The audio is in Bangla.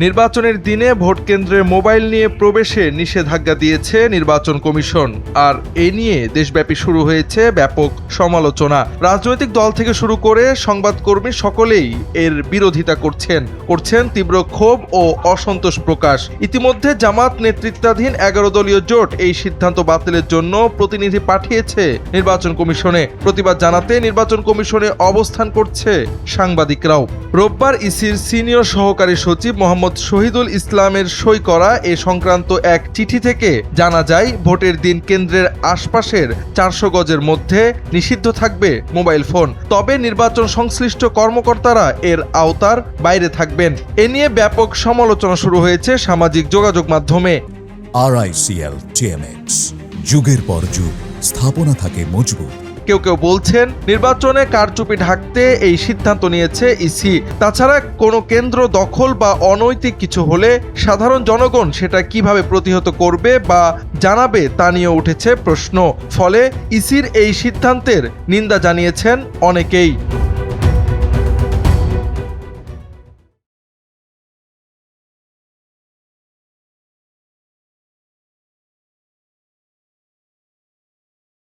নির্বাচনের দিনে ভোট কেন্দ্রে মোবাইল নিয়ে প্রবেশে নিষেধাজ্ঞা দিয়েছে নির্বাচন কমিশন। আর এ নিয়ে দেশব্যাপী শুরু হয়েছে ব্যাপক সমালোচনা। রাজনৈতিক দল থেকে শুরু করে সংবাদকর্মী সকলেই এর বিরোধিতা করছেন তীব্র ক্ষোভ ও অসন্তোষ প্রকাশ। ইতিমধ্যে জামাত নেতৃত্বাধীন 11 দলীয় জোট এই সিদ্ধান্ত বাতিলের জন্য প্রতিনিধি পাঠিয়েছে নির্বাচন কমিশনে। প্রতিবাদ জানাতে নির্বাচন কমিশনে অবস্থান করছে সাংবাদিকরাও। রোববার ইসির সিনিয়র সহকারী সচিব মোহাম্মদ শহীদুল ইসলামের সই করা এ সংক্রান্ত এক চিঠি থেকে জানা যায়, ভোটের দিন কেন্দ্রের আশপাশের 400 গজের মধ্যে নিষিদ্ধ থাকবে মোবাইল ফোন। তবে নির্বাচন সংশ্লিষ্ট কর্মকর্তারা এর আওতার বাইরে থাকবেন। এ নিয়ে ব্যাপক সমালোচনা শুরু হয়েছে সামাজিক যোগাযোগ মাধ্যমে। RICL TMX, যুগের পর যুগ স্থাপনা থাকে মজবুত। কেউ কেউ বলছেন, নির্বাচনে কারচুপি ঢাকতে এই সিদ্ধান্ত নিয়েছে ইসি। তাছাড়া কোনো কেন্দ্র দখল বা অনৈতিক কিছু হলে সাধারণ জনগণ সেটা কিভাবে প্রতিহত করবে বা জানাবে তা নিয়ে উঠেছে প্রশ্ন। ফলে ইসির এই সিদ্ধান্তের নিন্দা জানিয়েছেন অনেকেই।